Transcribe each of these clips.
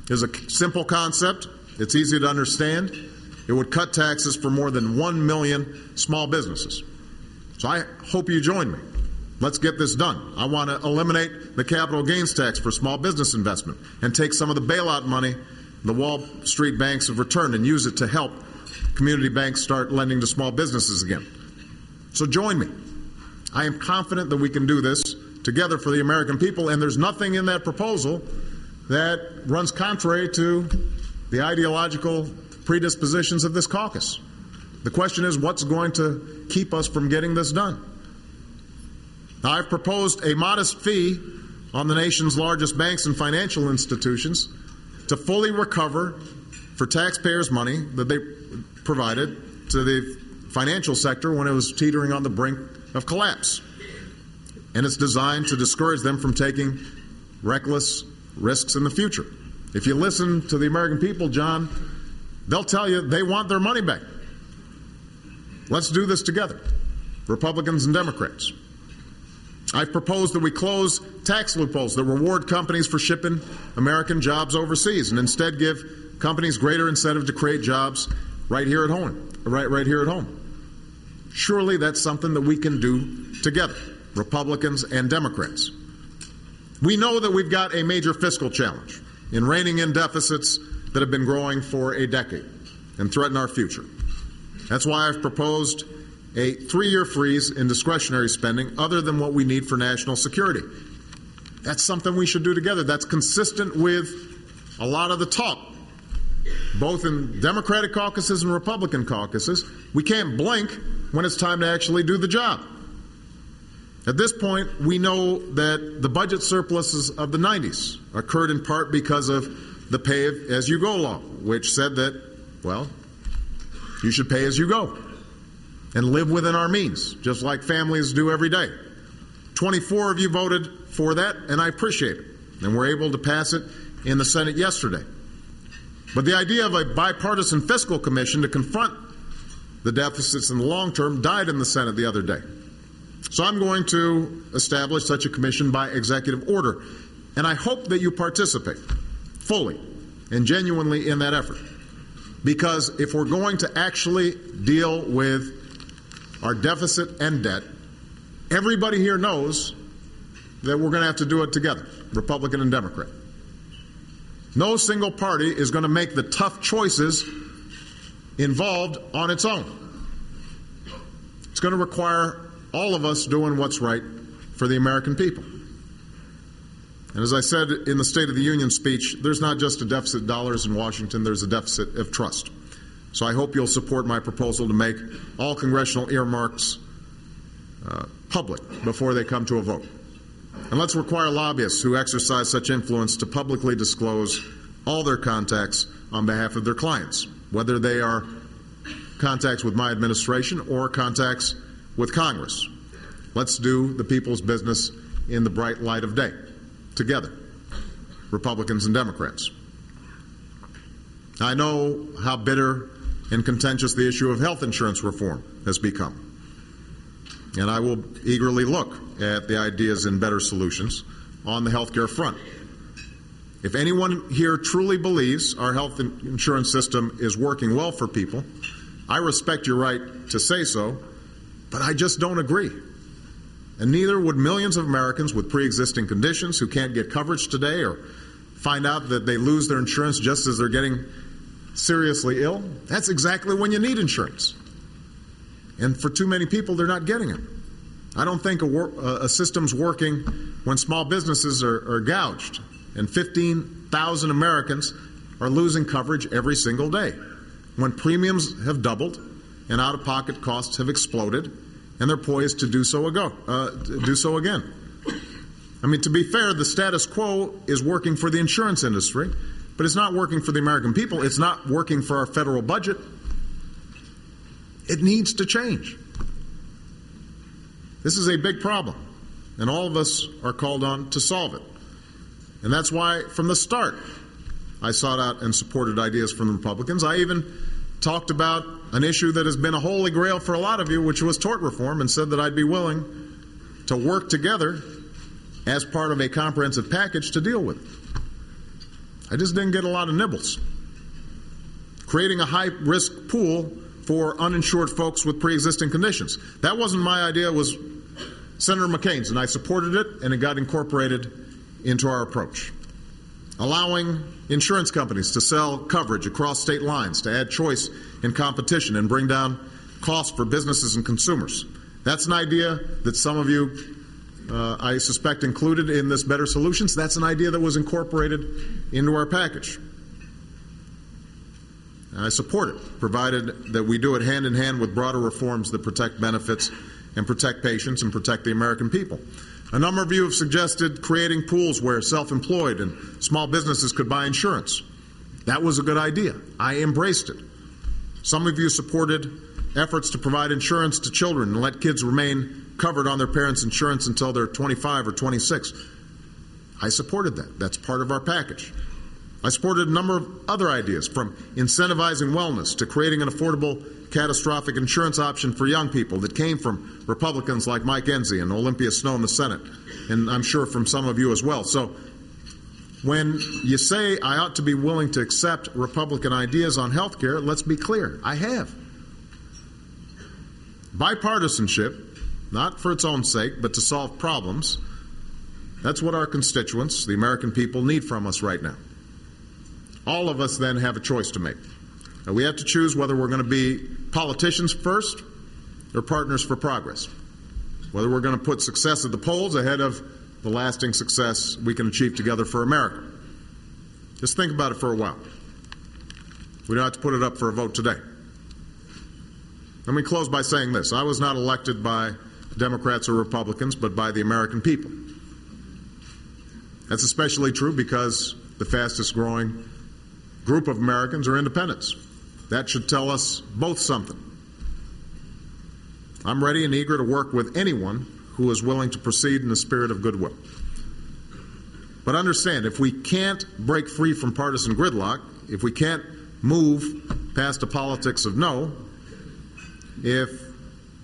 is a simple concept. It's easy to understand. It would cut taxes for more than 1 million small businesses. So I hope you join me. Let's get this done. I want to eliminate the capital gains tax for small business investment and take some of the bailout money the Wall Street banks have returned and use it to help community banks start lending to small businesses again. So join me. I am confident that we can do this together for the American people, and there's nothing in that proposal that runs contrary to the ideological predispositions of this caucus. The question is, what's going to keep us from getting this done? Now, I've proposed a modest fee on the nation's largest banks and financial institutions to fully recover for taxpayers' money that they provided to the financial sector when it was teetering on the brink of collapse. And it's designed to discourage them from taking reckless risks in the future. If you listen to the American people, John, they'll tell you they want their money back. Let's do this together, Republicans and Democrats. I've proposed that we close tax loopholes that reward companies for shipping American jobs overseas and instead give companies greater incentive to create jobs right here at home. Right here at home. Surely that's something that we can do together, Republicans and Democrats. We know that we've got a major fiscal challenge in reining in deficits that have been growing for a decade and threaten our future. That's why I've proposed a 3-year freeze in discretionary spending other than what we need for national security. That's something we should do together. That's consistent with a lot of the talk, both in Democratic caucuses and Republican caucuses. We can't blink when it's time to actually do the job. At this point, we know that the budget surpluses of the 90s occurred in part because of the pay-as-you-go law, which said that, well, you should pay as you go and live within our means, just like families do every day. 24 of you voted for that, and I appreciate it. And we're able to pass it in the Senate yesterday. But the idea of a bipartisan fiscal commission to confront the deficits in the long term died in the Senate the other day. So I'm going to establish such a commission by executive order, and I hope that you participate fully and genuinely in that effort. Because if we're going to actually deal with our deficit and debt, everybody here knows that we're going to have to do it together, Republican and Democrat. No single party is going to make the tough choices involved on its own. It's going to require all of us doing what's right for the American people. And as I said in the State of the Union speech, there's not just a deficit of dollars in Washington, there's a deficit of trust. So I hope you'll support my proposal to make all congressional earmarks public before they come to a vote. And let's require lobbyists who exercise such influence to publicly disclose all their contacts on behalf of their clients, whether they are contacts with my administration or contacts with Congress. Let's do the people's business in the bright light of day, together, Republicans and Democrats. I know how bitter and contentious the issue of health insurance reform has become. And I will eagerly look at the ideas and better solutions on the health care front. If anyone here truly believes our health insurance system is working well for people, I respect your right to say so, but I just don't agree. And neither would millions of Americans with pre-existing conditions who can't get coverage today or find out that they lose their insurance just as they're getting seriously ill. That's exactly when you need insurance. And for too many people, they're not getting it. I don't think a system's working when small businesses are gouged and 15,000 Americans are losing coverage every single day, when premiums have doubled and out-of-pocket costs have exploded and they're poised to do so again. I mean, to be fair, the status quo is working for the insurance industry, but it's not working for the American people. It's not working for our federal budget. It needs to change. This is a big problem, and all of us are called on to solve it. And that's why, from the start, I sought out and supported ideas from the Republicans. I even talked about an issue that has been a holy grail for a lot of you, which was tort reform, and said that I'd be willing to work together as part of a comprehensive package to deal with it. I just didn't get a lot of nibbles. Creating a high-risk pool for uninsured folks with pre-existing conditions. That wasn't my idea. It was Senator McCain's, and I supported it, and it got incorporated into our approach. Allowing insurance companies to sell coverage across state lines to add choice and competition and bring down costs for businesses and consumers. That's an idea that some of you, I suspect, included in this Better Solutions. That's an idea that was incorporated into our package. And I support it, provided that we do it hand in hand with broader reforms that protect benefits and protect patients and protect the American people. A number of you have suggested creating pools where self-employed and small businesses could buy insurance. That was a good idea. I embraced it. Some of you supported efforts to provide insurance to children and let kids remain covered on their parents' insurance until they're 25 or 26. I supported that. That's part of our package. I supported a number of other ideas, from incentivizing wellness to creating an affordable catastrophic insurance option for young people, that came from Republicans like Mike Enzi and Olympia Snowe in the Senate, and I'm sure from some of you as well. So when you say I ought to be willing to accept Republican ideas on health care, let's be clear, I have. Bipartisanship, not for its own sake, but to solve problems, that's what our constituents, the American people, need from us right now. All of us then have a choice to make. Now, we have to choose whether we're going to be politicians first or partners for progress, whether we're going to put success at the polls ahead of the lasting success we can achieve together for America. Just think about it for a while. We don't have to put it up for a vote today. Let me close by saying this. I was not elected by Democrats or Republicans, but by the American people. That's especially true because the fastest growing group of Americans are independents. That should tell us both something. I'm ready and eager to work with anyone who is willing to proceed in the spirit of goodwill. But understand, if we can't break free from partisan gridlock, if we can't move past the politics of no, if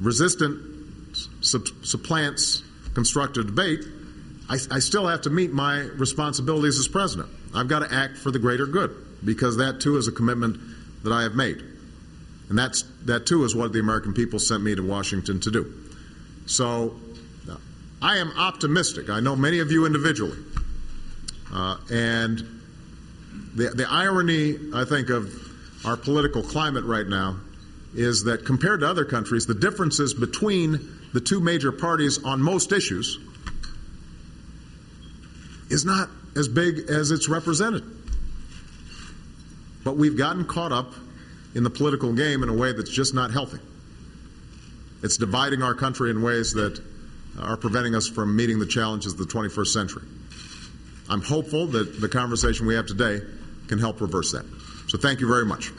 resistance supplants constructive debate, I still have to meet my responsibilities as president. I've got to act for the greater good, because that too is a commitment that I have made. And that too is what the American people sent me to Washington to do. So I am optimistic. I know many of you individually. And the irony, I think, of our political climate right now is that compared to other countries, the differences between the two major parties on most issues is not as big as it's represented. But we've gotten caught up in the political game in a way that's just not healthy. It's dividing our country in ways that are preventing us from meeting the challenges of the 21st century. I'm hopeful that the conversation we have today can help reverse that. So thank you very much.